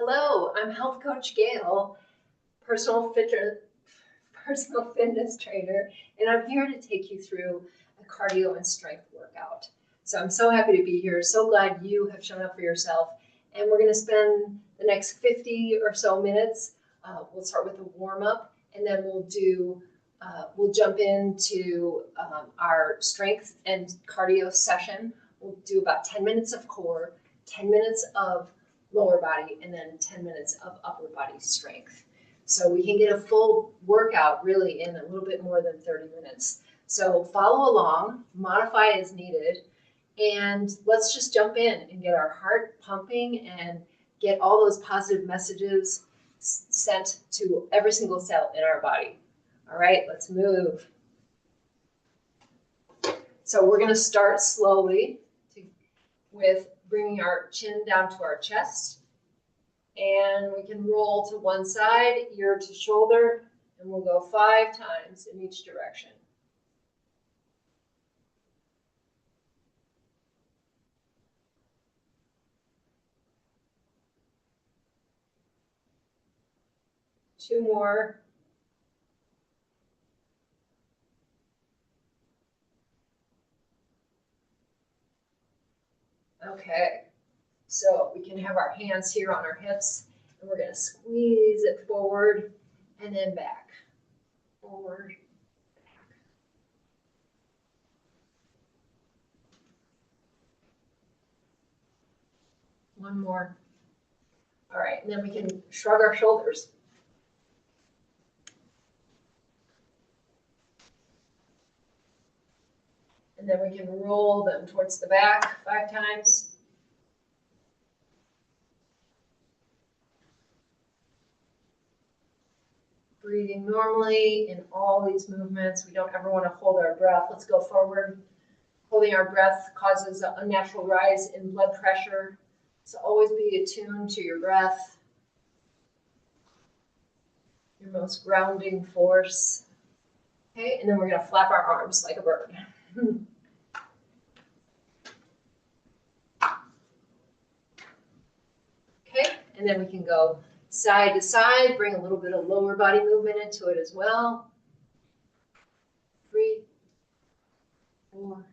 Hello, I'm Health Coach Gail, personal fitness trainer, and I'm here to take you through a cardio and strength workout. So I'm so happy to be here. So glad you have shown up for yourself. And we're going to spend the next 50 or so minutes. We'll start with a warm up, and then we'll jump into our strength and cardio session. We'll do about 10 minutes of core, 10 minutes of lower body, and then 10 minutes of upper body strength. So we can get a full workout really in a little bit more than 30 minutes. So follow along, modify as needed, and let's just jump in and get our heart pumping and get all those positive messages sent to every single cell in our body. All right, let's move. So we're going to start slowly with bringing our chin down to our chest, and we can roll to one side, ear to shoulder, and we'll go 5 times in each direction. Two more. Okay, so we can have our hands here on our hips, and we're going to squeeze it forward and then back. Forward, back. One more. All right, and then we can shrug our shoulders. And then we can roll them towards the back 5 times. Breathing normally in all these movements. We don't ever want to hold our breath. Let's go forward. Holding our breath causes an unnatural rise in blood pressure. So always be attuned to your breath, your most grounding force. Okay, and then we're going to flap our arms like a bird. Okay, and then we can go side to side, bring a little bit of lower body movement into it as well. 3, 4,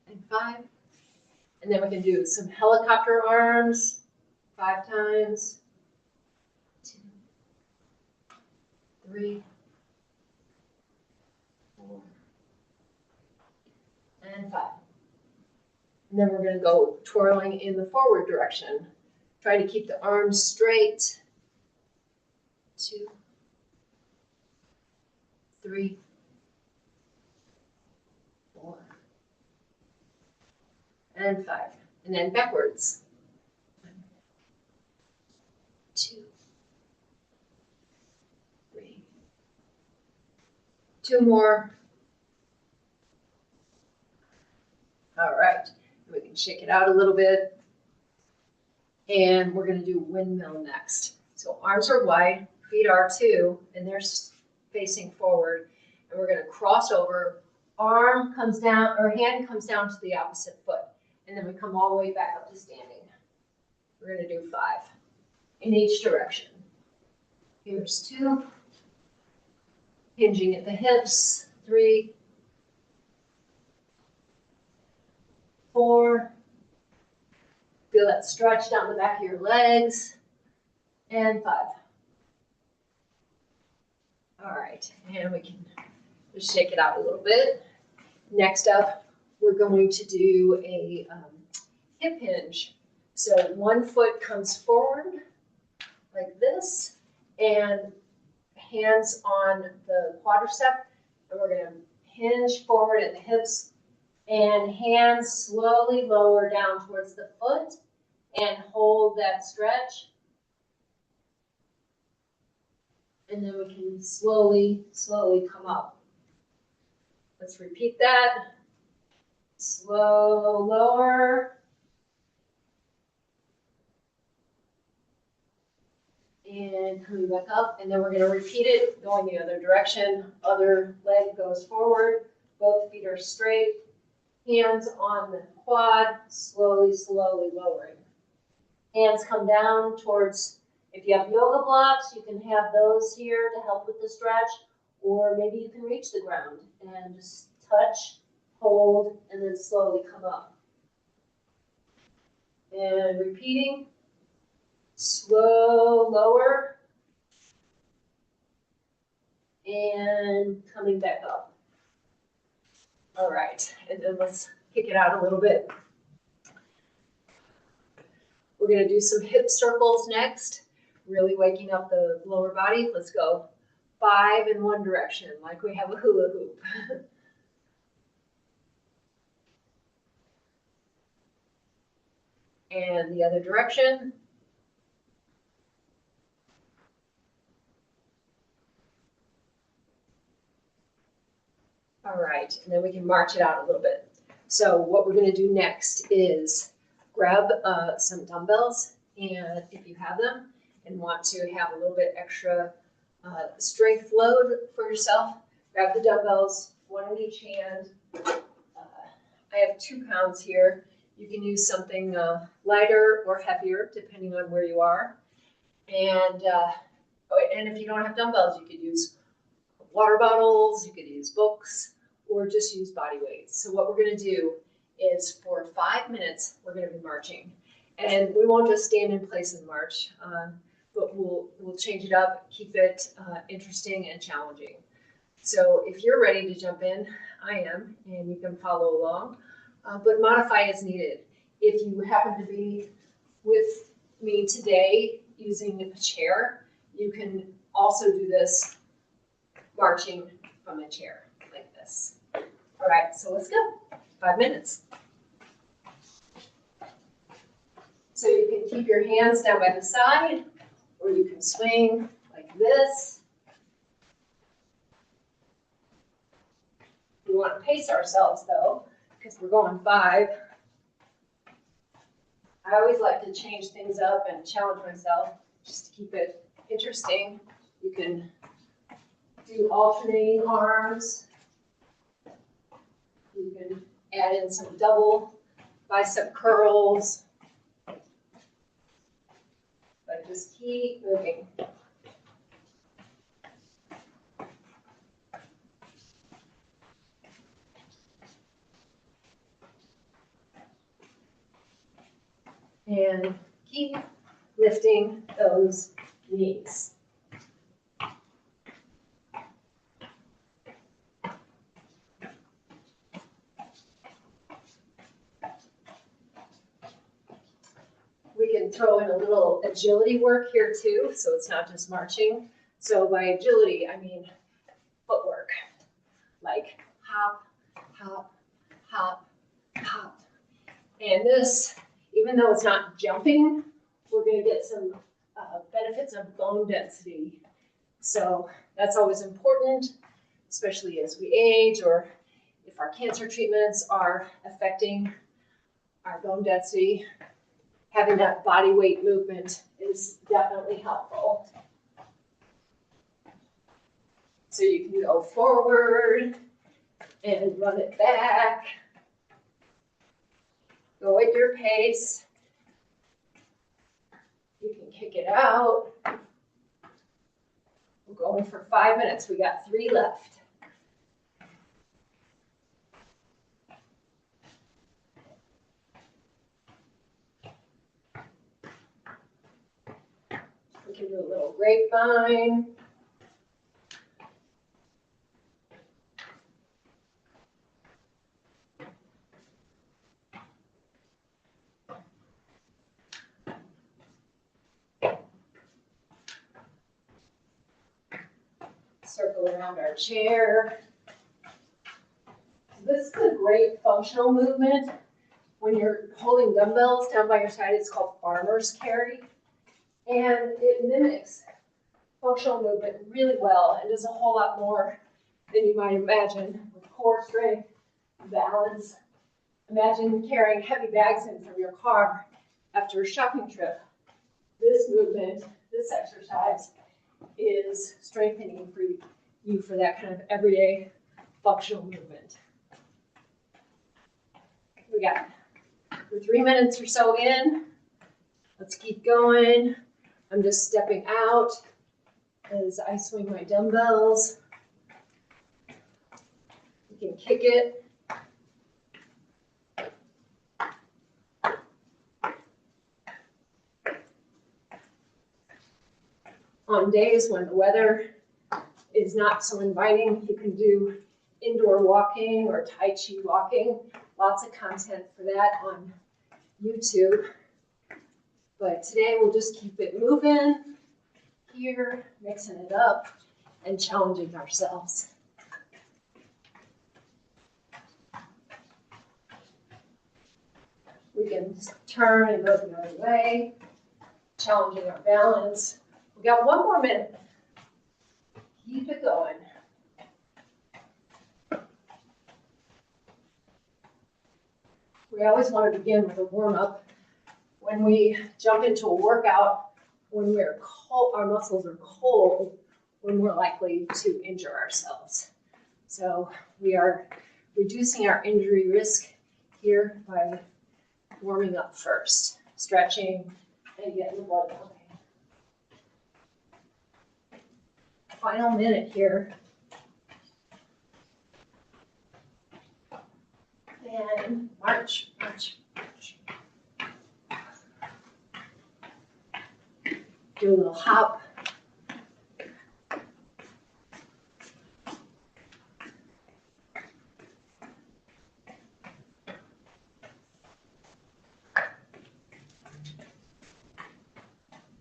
and 5. And then we can do some helicopter arms 5 times. 2, 3, 4, and 5. And then we're going to go twirling in the forward direction. Try to keep the arms straight. 2, 3, 4, and 5. And then backwards. 1, 2, 3. 2 more. All right. We can shake it out a little bit. And we're going to do windmill next. So arms are wide, feet are too, and they're facing forward. And we're going to cross over. Arm comes down, or hand comes down to the opposite foot. And then we come all the way back up to standing. We're going to do 5 in each direction. Here's 2. Hinging at the hips. 3, 4. Feel that stretch down the back of your legs. And 5. All right, and we can just shake it out a little bit. Next up, we're going to do a hip hinge. So one foot comes forward like this, and hands on the quadricep, and we're going to hinge forward at the hips, and hands slowly lower down towards the foot and hold that stretch. And then we can slowly come up. Let's repeat that. Slow, lower. And coming back up. And then we're going to repeat it, going the other direction. Other leg goes forward. Both feet are straight. Hands on the quad, slowly lowering. Hands come down towards, if you have yoga blocks, you can have those here to help with the stretch, or maybe you can reach the ground and just touch, hold, and then slowly come up. And repeating, slow, lower, and coming back up. All right, and then let's kick it out a little bit. We're gonna do some hip circles next, really waking up the lower body. Let's go 5 in one direction, like we have a hula hoop. And the other direction. All right, and then we can march it out a little bit. So what we're gonna do next is grab some dumbbells, and if you have them and want to have a little bit extra strength load for yourself, grab the dumbbells, one in each hand. I have 2 pounds here. You can use something lighter or heavier, depending on where you are. And if you don't have dumbbells, you could use water bottles, you could use books, or just use body weights. So what we're gonna do is for 5 minutes, we're gonna be marching. And we won't just stand in place and march, but we'll change it up, keep it interesting and challenging. So if you're ready to jump in, I am, and you can follow along, but modify as needed. If you happen to be with me today using a chair, you can also do this marching from a chair like this. All right, so let's go. 5 minutes. So you can keep your hands down by the side, or you can swing like this. We want to pace ourselves though, because we're going 5. I always like to change things up and challenge myself just to keep it interesting. You can do alternating arms. You can add in some double bicep curls. But just keep moving. And keep lifting those knees. We can throw in a little agility work here too, so it's not just marching. So by agility, I mean footwork, like hop, hop, hop, hop. And this, even though it's not jumping, we're gonna get some benefits of bone density. So that's always important, especially as we age or if our cancer treatments are affecting our bone density. Having that body weight movement is definitely helpful. So you can go forward and run it back. Go at your pace. You can kick it out. We're going for 5 minutes. We got 3 left. We can do a little grapevine. Circle around our chair. This is a great functional movement. When you're holding dumbbells down by your side, it's called farmer's carry. And it mimics functional movement really well and does a whole lot more than you might imagine with core strength, balance. Imagine carrying heavy bags in from your car after a shopping trip. This movement, this exercise, is strengthening for you for that kind of everyday functional movement. We're 3 minutes or so in. Let's keep going. I'm just stepping out as I swing my dumbbells. You can kick it. On days when the weather is not so inviting, you can do indoor walking or Tai Chi walking. Lots of content for that on YouTube. But today we'll just keep it moving here, mixing it up and challenging ourselves. We can turn and go the other way, challenging our balance. We got 1 more minute. Keep it going. We always want to begin with a warm-up. When we jump into a workout, when we're cold, our muscles are cold, we're more likely to injure ourselves. So we are reducing our injury risk here by warming up first, stretching and getting the blood pumping. Final minute here. And march, march, march. Do a little hop.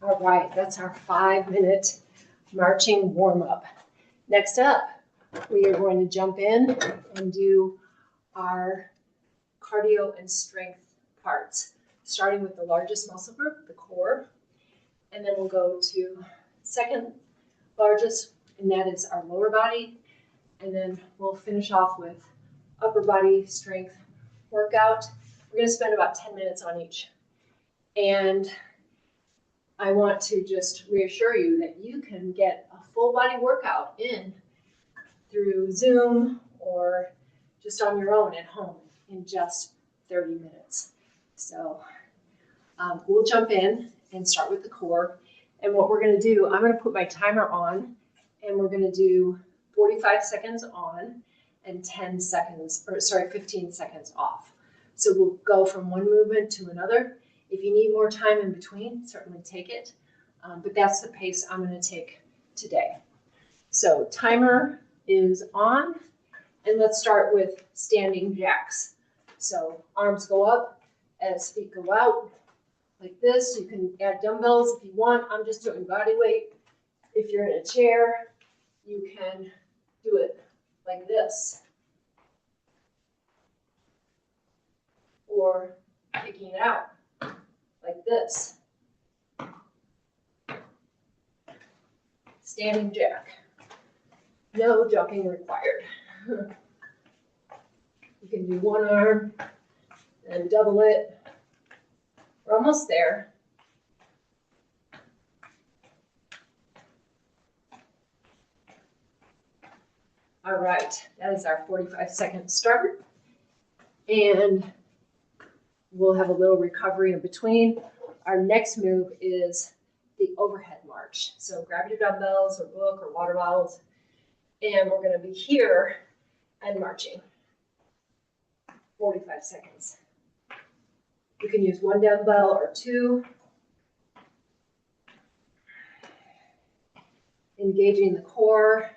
All right, that's our 5-minute marching warm-up. Next up, we are going to jump in and do our cardio and strength parts, starting with the largest muscle group, the core, and then we'll go to second largest, and that is our lower body, and then we'll finish off with upper body strength workout. We're going to spend about 10 minutes on each. And I want to just reassure you that you can get a full body workout in through Zoom or just on your own at home in just 30 minutes. So we'll jump in and start with the core. And what we're going to do, I'm going to put my timer on, and we're going to do 45 seconds on and 15 seconds off. So we'll go from one movement to another. If you need more time in between, certainly take it. But that's the pace I'm going to take today. So timer is on, and let's start with standing jacks. So arms go up as feet go out like this. You can add dumbbells if you want. I'm just doing body weight. If you're in a chair, you can do it like this, or kicking it out like this. Standing jack. No jumping required. You can do one arm and double it. We're almost there. All right, that is our 45-second start. And we'll have a little recovery in between. Our next move is the overhead march. So grab your dumbbells or book or water bottles, and we're going to be here and marching. 45 seconds. You can use one dumbbell or two. Engaging the core.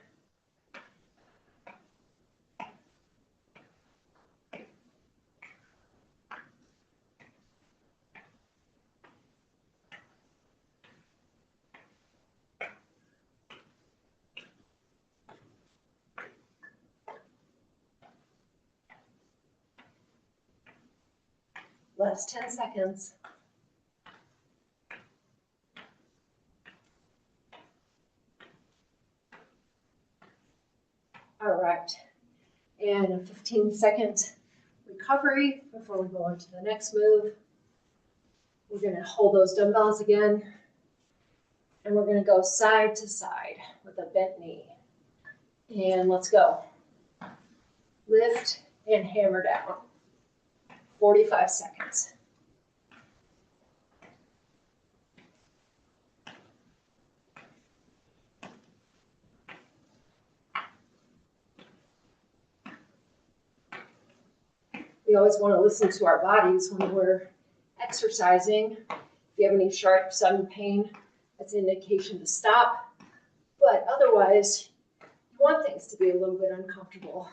Last 10 seconds. All right, and a 15-second recovery before we go on to the next move. We're going to hold those dumbbells again, and we're going to go side to side with a bent knee. And let's go. Lift and hammer down. 45 seconds. we always want to listen to our bodies when we're exercising. If you have any sharp sudden pain, that's an indication to stop. But otherwise, you want things to be a little bit uncomfortable.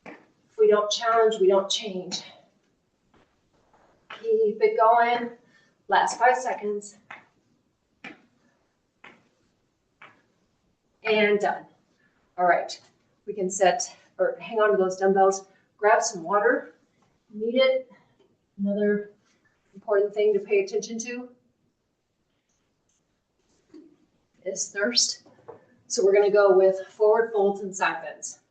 If we don't challenge, we don't change. Keep it going. Last 5 seconds. And done. All right, we can set or hang on to those dumbbells, grab some water. Need it. Another important thing to pay attention to is thirst. So we're going to go with forward folds and side bends.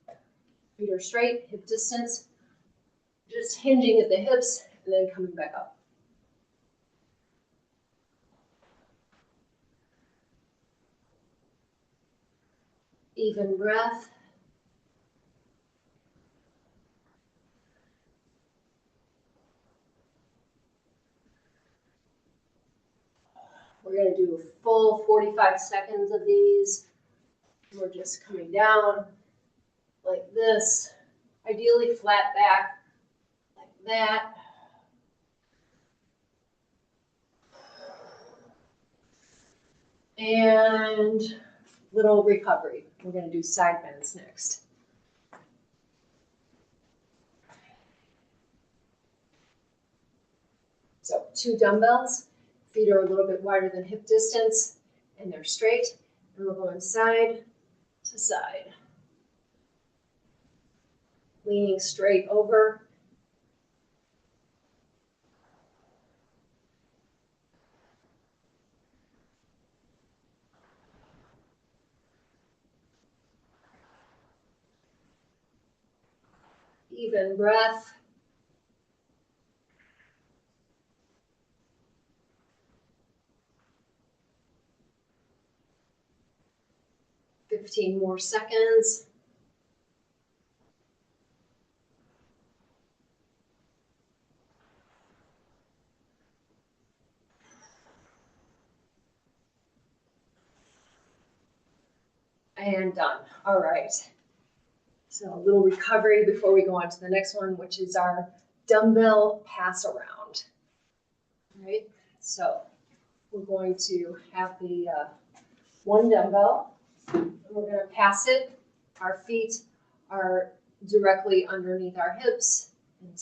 Feet are straight, hip distance, just hinging at the hips and then coming back up. Even breath. We're going to do a full 45 seconds of these. We're just coming down like this, ideally flat back, like that. And little recovery. We're going to do side bends next. So 2 dumbbells, feet are a little bit wider than hip distance, and they're straight. And we're going side to side. Leaning straight over. Even breath. Fifteen more seconds. And done. All right. So a little recovery before we go on to the next one, which is our dumbbell pass around. All right. So we're going to have the 1 dumbbell. And we're going to pass it. Our feet are directly underneath our hips and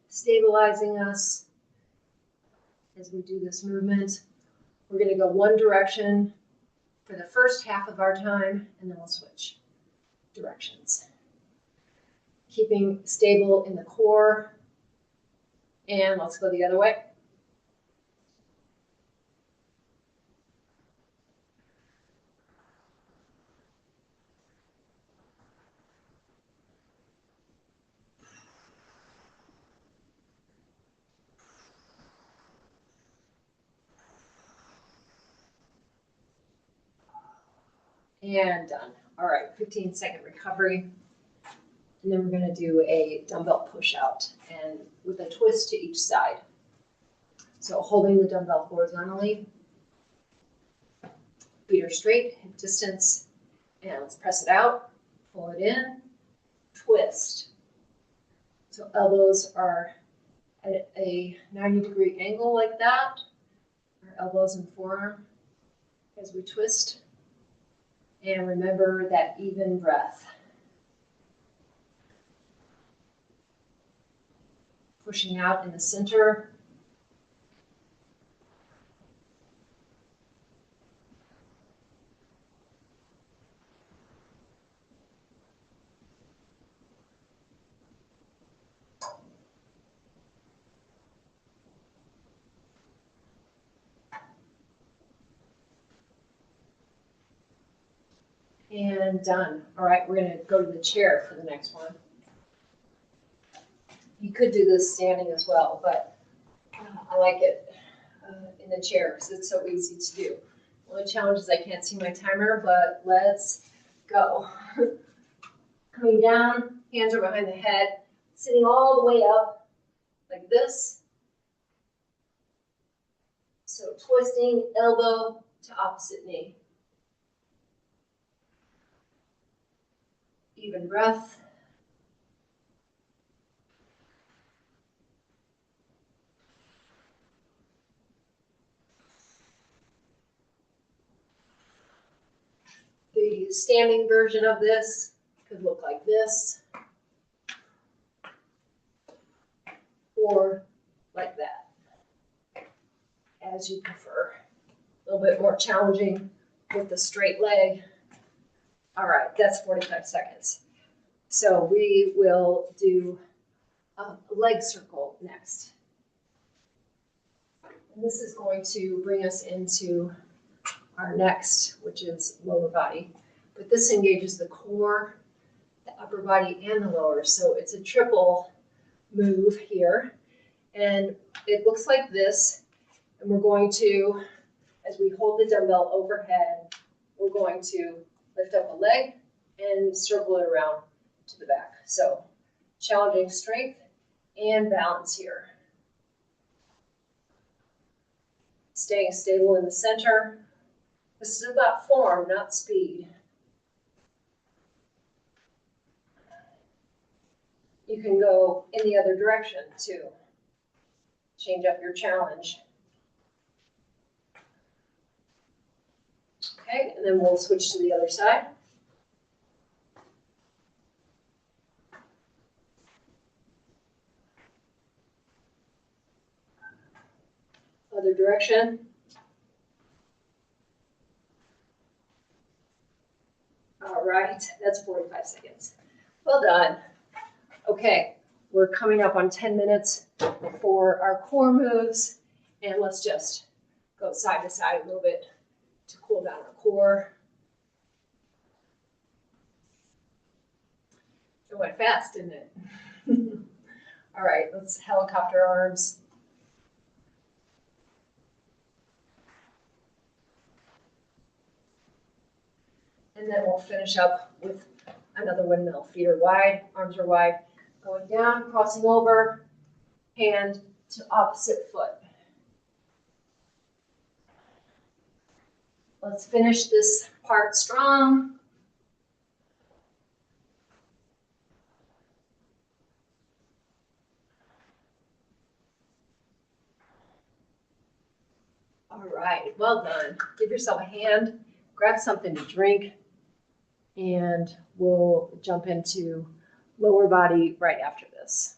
stabilizing us as we do this movement. We're going to go one direction for the first half of our time, and then we'll switch directions. Keeping stable in the core. And let's go the other way. And done. All right, 15-second recovery. And then we're going to do a dumbbell push out and with a twist to each side. So holding the dumbbell horizontally, feet are straight, hip distance, and let's press it out, pull it in, twist. So elbows are at a 90-degree angle like that, our elbows and forearm as we twist. And remember that even breath. Pushing out in the center. And done. All right, we're going to go to the chair for the next one. You could do this standing as well, but I like it in the chair because it's so easy to do. The only challenge is I can't see my timer, but let's go. Coming down, hands are behind the head, sitting all the way up like this. So twisting elbow to opposite knee. Even breath. The standing version of this could look like this, or like that, as you prefer. A little bit more challenging with the straight leg. All right, that's 45 seconds. So we will do a leg circle next. And this is going to bring us into our next, which is lower body. But this engages the core, the upper body, and the lower. So it's a triple move here. And it looks like this. And we're going to, as we hold the dumbbell overhead, we're going to lift up a leg and circle it around to the back. So challenging strength and balance here. Staying stable in the center. This is about form, not speed. You can go in the other direction too. Change up your challenge. Okay, and then we'll switch to the other side. Other direction. All right, that's 45 seconds. Well done. Okay, we're coming up on 10 minutes for our core moves, and let's just go side to side a little bit to cool down our core. It went fast, didn't it? All right, let's helicopter arms. And then we'll finish up with another windmill. Feet are wide, arms are wide. Going down, crossing over, hand to opposite foot. Let's finish this part strong. All right, well done. Give yourself a hand, grab something to drink, and we'll jump into lower body right after this.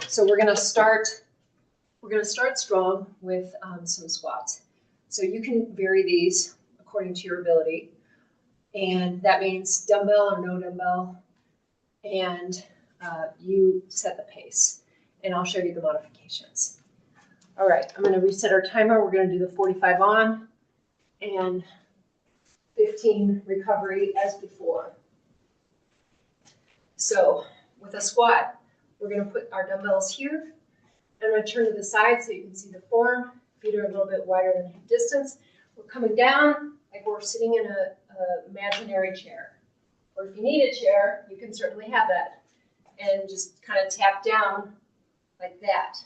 So we're gonna start strong with some squats. So you can vary these according to your ability. And that means dumbbell or no dumbbell. And you set the pace. And I'll show you the modifications. All right, I'm gonna reset our timer. We're gonna do the 45 on and 15 recovery as before. So with a squat, we're gonna put our dumbbells here. I'm gonna turn to the side so you can see the form. Feet are a little bit wider than hip distance. We're coming down like we're sitting in a imaginary chair. Or if you need a chair, you can certainly have that. And just kind of tap down like that.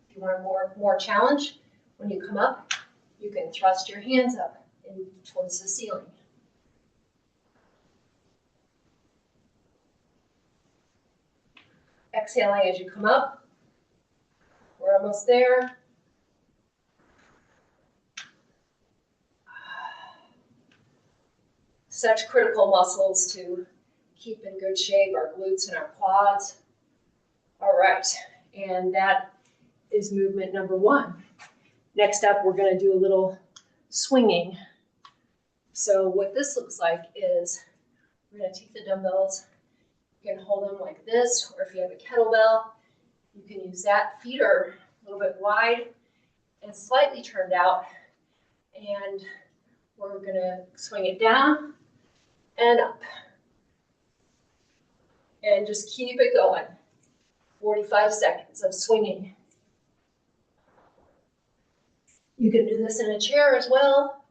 If you want more challenge, when you come up, you can thrust your hands up and towards the ceiling. Exhaling as you come up. We're almost there. Such critical muscles to keep in good shape, our glutes and our quads. All right, and that is movement number one. Next up, we're gonna do a little swinging. So what this looks like is we're gonna take the dumbbells, you can hold them like this, or if you have a kettlebell, you can use that. Feet are a little bit wide and slightly turned out, and we're gonna swing it down and up. And just keep it going. 45 seconds of swinging. You can do this in a chair as well.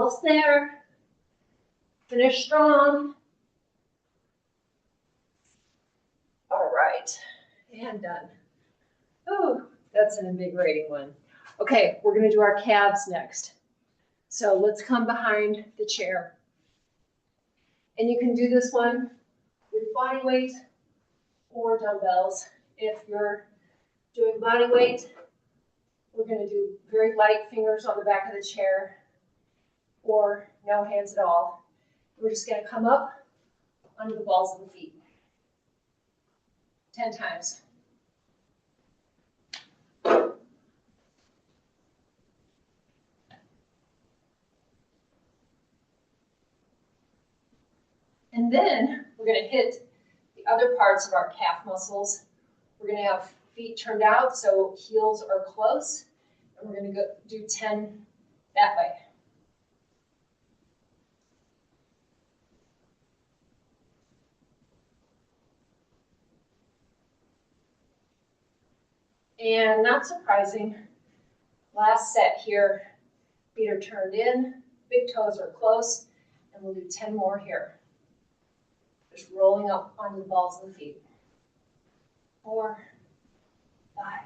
Almost there. Finish strong. All right, and done. Oh, that's an invigorating one. Okay, we're gonna do our calves next. So let's come behind the chair. And you can do this one with body weight or dumbbells. If you're doing body weight, we're gonna do very light fingers on the back of the chair or no hands at all. We're just gonna come up under the balls of the feet. 10 times. And then we're gonna hit the other parts of our calf muscles. We're gonna have feet turned out so heels are close, and we're gonna go do 10 that way. And not surprising, last set here, feet are turned in, big toes are close, and we'll do 10 more here. Just rolling up onto the balls of the feet. 4, 5,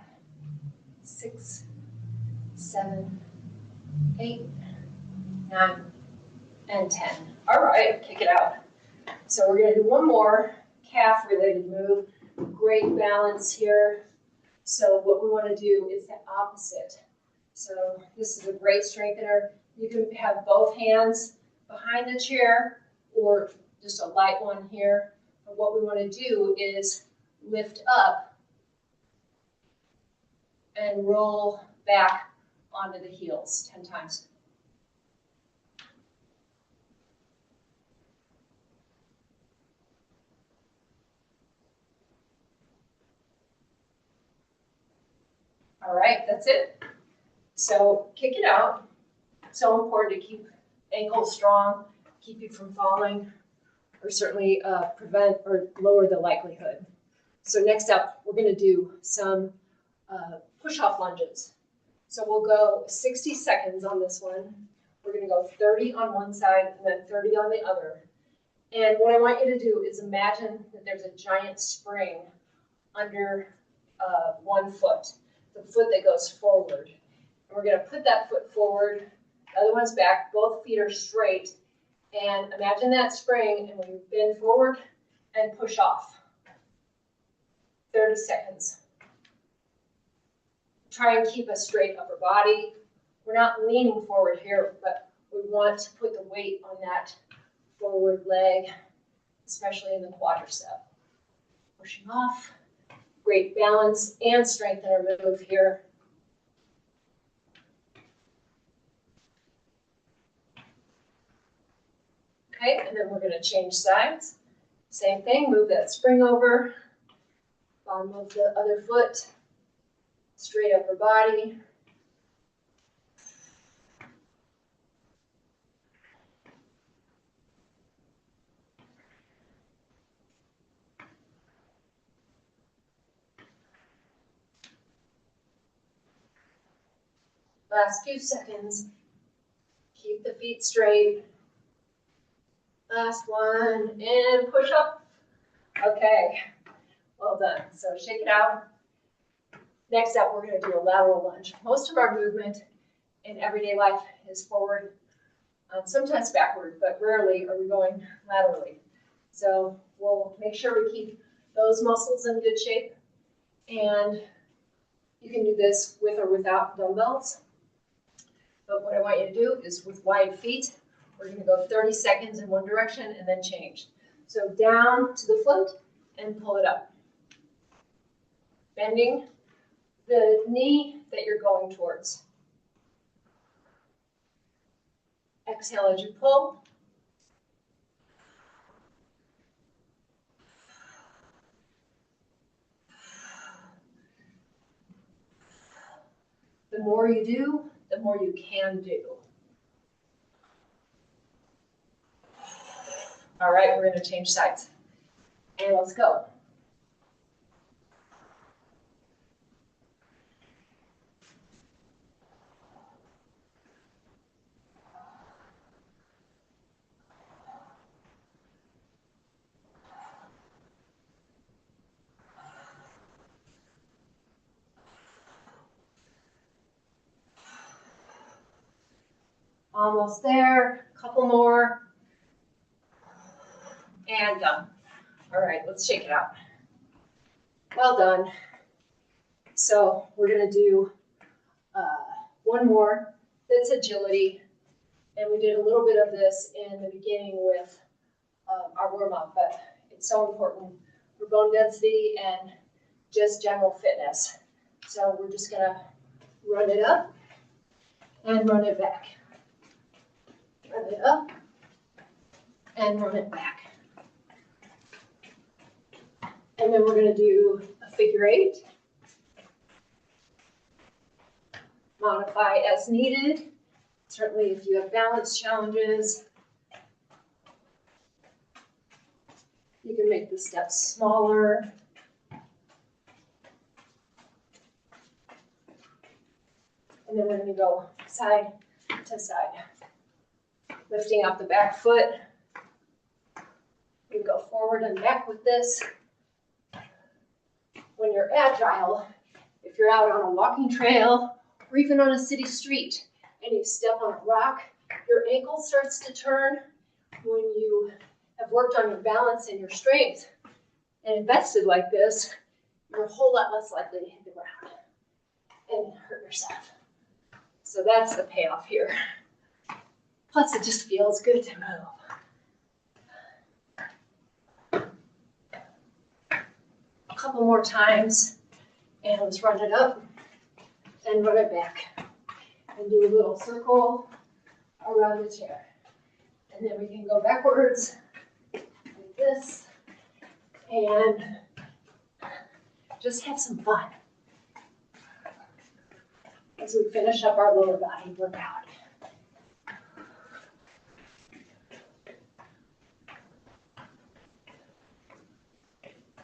6, 7, 8, 9, and 10. All right, kick it out. So we're gonna do one more calf-related move. Great balance here. So what we wanna do is the opposite. So this is a great strengthener. You can have both hands behind the chair or just a light one here. But what we wanna do is lift up and roll back onto the heels 10 times. All right, that's it. So kick it out. So important to keep ankles strong, keep you from falling, or certainly prevent or lower the likelihood. So next up, we're gonna do some push-off lunges. So we'll go 60 seconds on this one. We're gonna go 30 on one side and then 30 on the other. And what I want you to do is imagine that there's a giant spring under one foot, the foot that goes forward. And we're gonna put that foot forward, the other one's back, both feet are straight. And imagine that spring, and we bend forward and push off. 30 seconds. Try and keep a straight upper body. We're not leaning forward here, but we want to put the weight on that forward leg, especially in the quadricep. Pushing off. Great balance and strength in our move here. Okay, and then we're going to change sides. Same thing, move that spring over, bottom of the other foot, straight upper body. Last few seconds. Keep the feet straight. Last one, and push up. Okay, well done. So shake it out. Next up, we're going to do a lateral lunge. Most of our movement in everyday life is forward, sometimes backward, but rarely are we going laterally. So we'll make sure we keep those muscles in good shape. And you can do this with or without dumbbells. But what I want you to do is with wide feet, we're going to go 30 seconds in one direction and then change. So down to the foot and pull it up. Bending the knee that you're going towards. Exhale as you pull. The more you do, the more you can do. All right, we're going to change sides. And let's go. Almost there, couple more. And done. All right, let's shake it out. Well done. So we're gonna do one more, that's agility. And we did a little bit of this in the beginning with our warm up, but it's so important for bone density and just general fitness. So we're just gonna run it up and run it back. Run it up and run it back. And then we're gonna do a figure eight. Modify as needed. Certainly if you have balance challenges, you can make the steps smaller. And then we're gonna go side to side. Lifting up the back foot. You can go forward and back with this. When you're agile, if you're out on a walking trail or even on a city street and you step on a rock, your ankle starts to turn. When you have worked on your balance and your strength and invested like this, you're a whole lot less likely to hit the ground and hurt yourself. So that's the payoff here. Plus, it just feels good to move. A couple more times, and let's run it up and run it back. And do a little circle around the chair. And then we can go backwards like this and just have some fun as we finish up our lower body workout.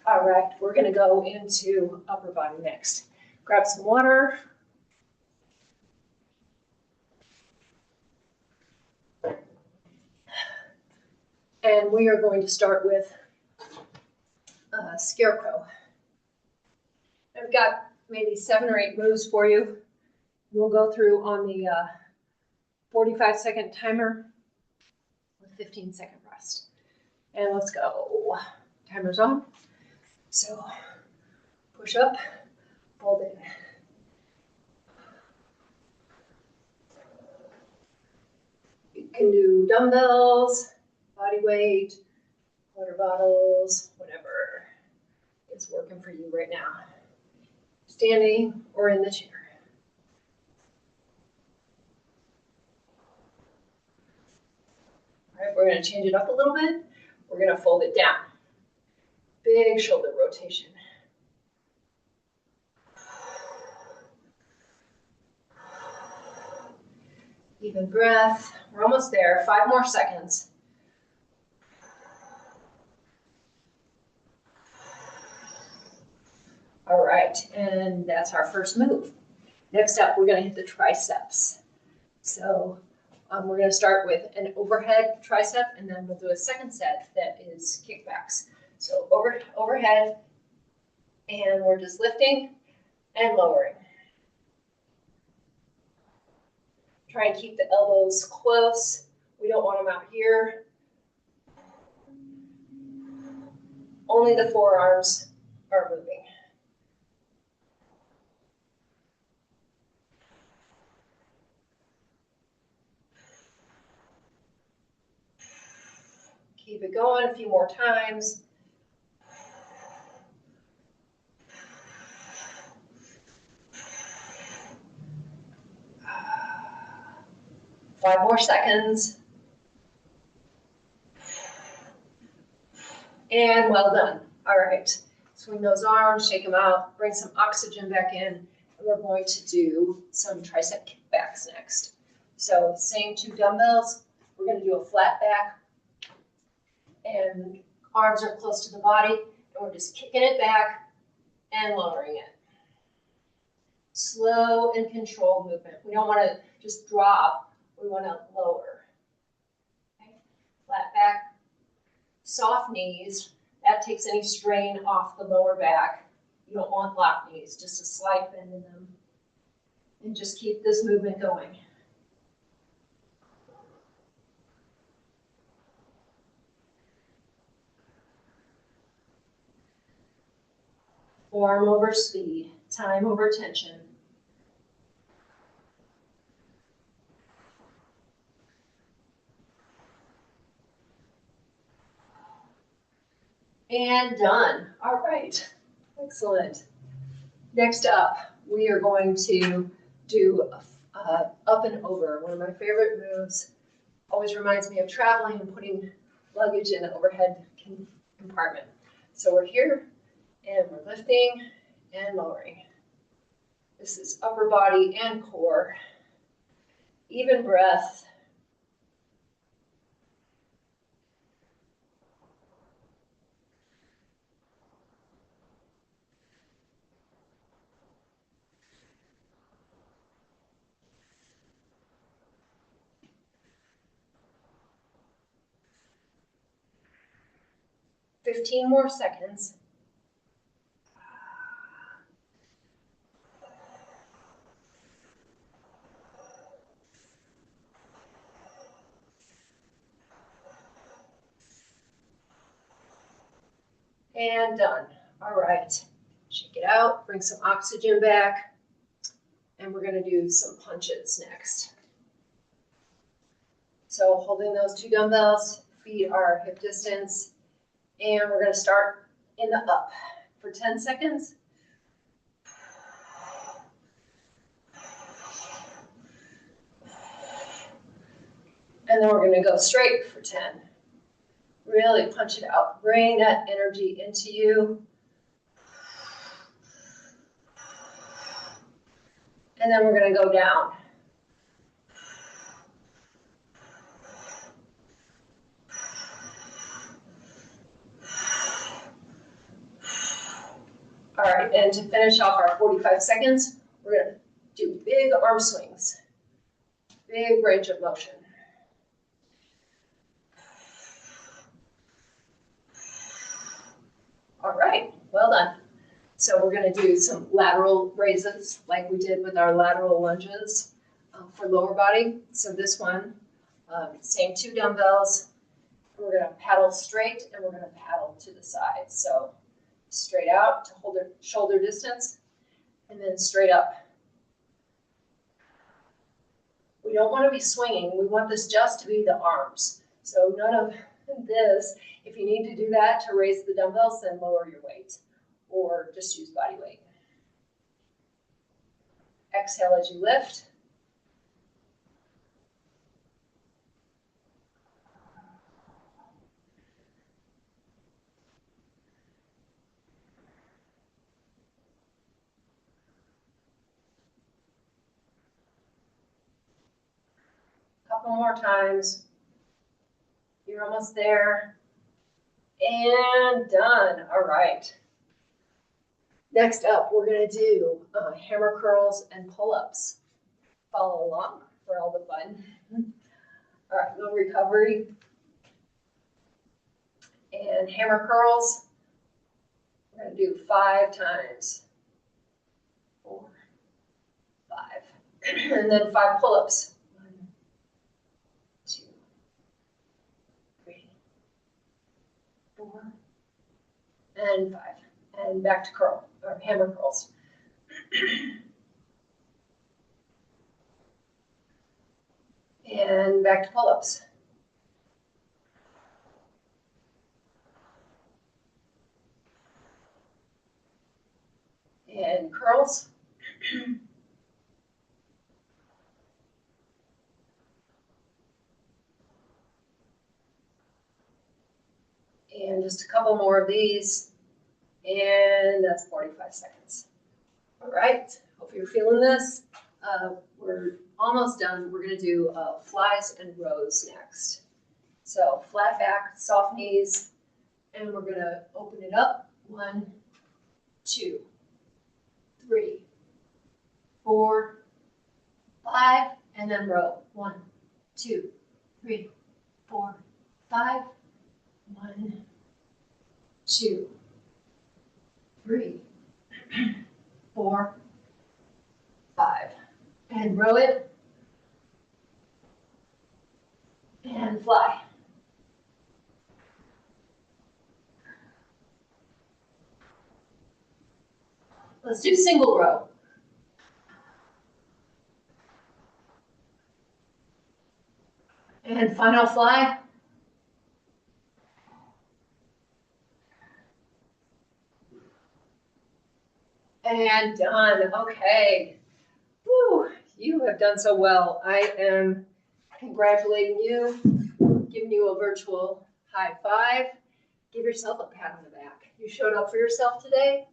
All right, we're gonna go into upper body next. Grab some water. And we are going to start with scarecrow. I've got maybe 7 or 8 moves for you. We'll go through on the 45-second timer with 15-second rest. And let's go. Timer's on. So push up, fold in. You can do dumbbells, body weight, water bottles, whatever is working for you right now. Standing or in the chair. All right, we're going to change it up a little bit. We're going to fold it down. Big shoulder rotation. Even breath. We're almost there. 5 more seconds. All right, and that's our first move. Next up, we're going to hit the triceps. So we're going to start with an overhead tricep, and then we'll do a second set that is kickbacks. So overhead, and we're just lifting and lowering. Try and keep the elbows close. We don't want them out here. Only the forearms are moving. Keep it going a few more times. Five more seconds. And well done. All right. Swing those arms, shake them out, bring some oxygen back in, and we're going to do some tricep kickbacks next. So same 2 dumbbells. We're going to do a flat back. And arms are close to the body, and we're just kicking it back and lowering it. Slow and controlled movement. We don't want to just drop, we want to lower. Okay. Flat back, soft knees. That takes any strain off the lower back. You don't want locked knees, just a slight bend in them. And just keep this movement going. Form over speed, time over tension. And done. All right, excellent. Next up, we are going to do up and over, one of my favorite moves. Always reminds me of traveling and putting luggage in an overhead compartment. So we're here, and we're lifting and lowering. This is upper body and core. Even breath. Fifteen more seconds. And done. All right. Shake it out, bring some oxygen back, and we're gonna do some punches next. So holding those two dumbbells, feet are hip distance, and we're gonna start in the up for 10 seconds. And then we're gonna go straight for 10. Really punch it out. Bring that energy into you. And then we're gonna go down. All right, and to finish off our 45 seconds, we're gonna do big arm swings. Big range of motion. All right, well done. So we're gonna do some lateral raises like we did with our lateral lunges for lower body. So this one, same two dumbbells. We're gonna paddle straight and we're gonna paddle to the side. So straight out to hold our shoulder distance and then straight up. We don't wanna be swinging. We want this just to be the arms. So none of this. If you need to do that to raise the dumbbells, then lower your weight or just use body weight. Exhale as you lift. Couple more times. You're almost there. And done. All right. Next up, we're going to do hammer curls and pull-ups. Follow along for all the fun. All right, little recovery. And hammer curls, we're going to do 5 times. 4, 5. And then 5 pull-ups. 1, 2, 3, 4, and 5. And back to curl, or hammer curls. And back to pull-ups. And curls. And just a couple more of these. And that's 45 seconds. All right, hope you're feeling this. We're almost done. We're gonna do flies and rows next. So flat back, soft knees, and we're gonna open it up. 1, 2, 3, 4, 5, and then row. 1, 2, 3, 4, 5. 1, 2, 3, 4, 5. And row it. And fly. Let's do single row. And final fly. And done. Okay. Whew, you have done so well. I am congratulating you, giving you a virtual high five. Give yourself a pat on the back. You showed up for yourself today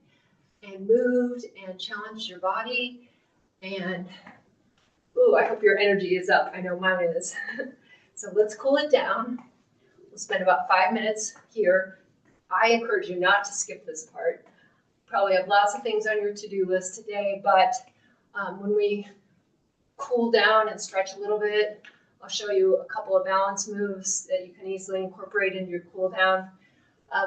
and moved and challenged your body. And ooh, I hope your energy is up. I know mine is. So let's cool it down. We'll spend about 5 minutes here. I encourage you not to skip this part. Probably have lots of things on your to-do list today, but when we cool down and stretch a little bit, I'll show you a couple of balance moves that you can easily incorporate into your cool down.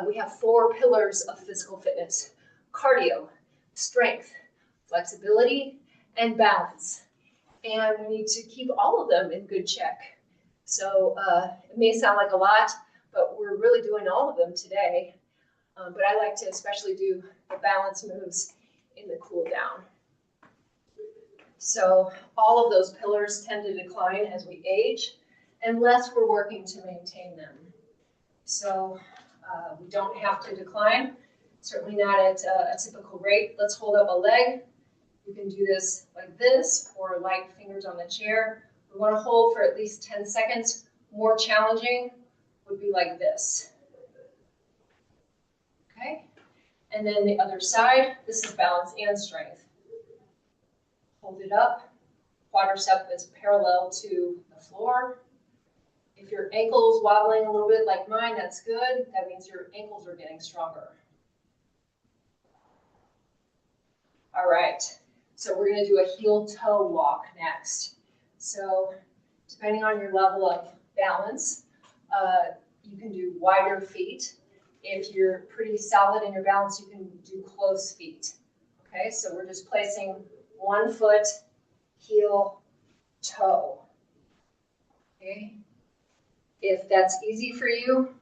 We have 4 pillars of physical fitness: cardio, strength, flexibility, and balance. And we need to keep all of them in good check. So it may sound like a lot, but we're really doing all of them today. But I like to especially do the balance moves in the cool down. So all of those pillars tend to decline as we age, unless we're working to maintain them. So we don't have to decline, certainly not at a typical rate. Let's hold up a leg. You can do this like this, or light fingers on the chair. We want to hold for at least 10 seconds. More challenging would be like this. Okay, and then the other side, this is balance and strength. Hold it up, quadricep is parallel to the floor. If your ankle is wobbling a little bit like mine, that's good. That means your ankles are getting stronger. All right, so we're gonna do a heel-toe walk next. So depending on your level of balance, you can do wider feet. If you're pretty solid in your balance, you can do close feet. Okay, so we're just placing one foot, heel, toe. Okay, if that's easy for you,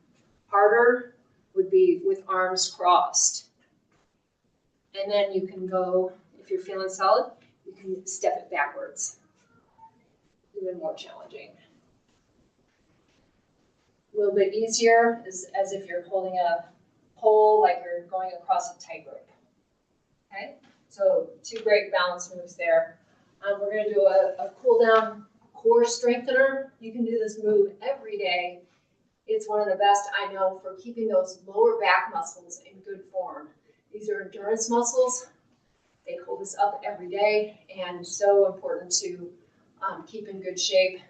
harder would be with arms crossed. And then you can go, if you're feeling solid, you can step it backwards. Even more challenging. A little bit easier is as if you're holding a pole, like you're going across a tightrope. Okay, so 2 great balance moves there. We're going to do a cool down core strengthener. You can do this move every day. It's one of the best I know for keeping those lower back muscles in good form. These are endurance muscles. They hold us up every day, and so important to keep in good shape.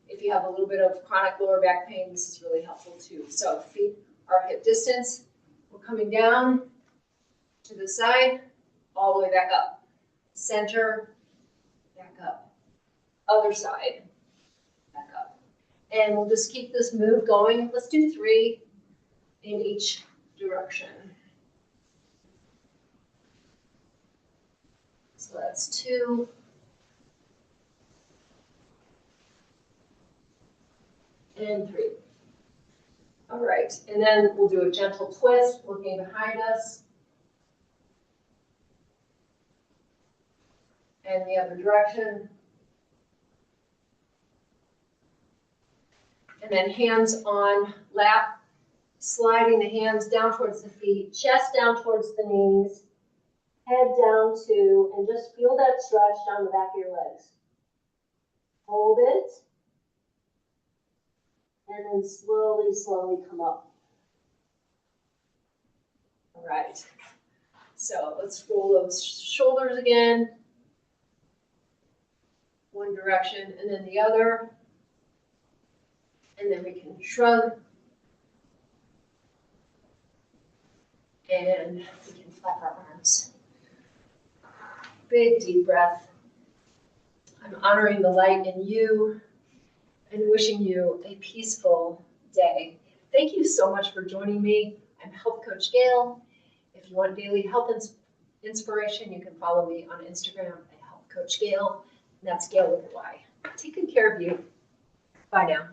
If you have a little bit of chronic lower back pain, this is really helpful too. So feet are hip distance. We're coming down to the side, all the way back up. Center, back up. Other side, back up. And we'll just keep this move going. Let's do 3 in each direction. So that's 2. And 3. All right, and then we'll do a gentle twist, looking behind us. And the other direction. And then hands on lap, sliding the hands down towards the feet, chest down towards the knees, head down too, and just feel that stretch down the back of your legs. Hold it. And then slowly, slowly come up. All right. So let's roll those shoulders again. One direction and then the other. And then we can shrug. And we can flap our arms. Big deep breath. I'm honoring the light in you and wishing you a peaceful day. Thank you so much for joining me. I'm Health Coach Gail. If you want daily health inspiration, you can follow me on Instagram at Health Coach Gail, and that's Gail with a Y. Take good care of you. Bye now.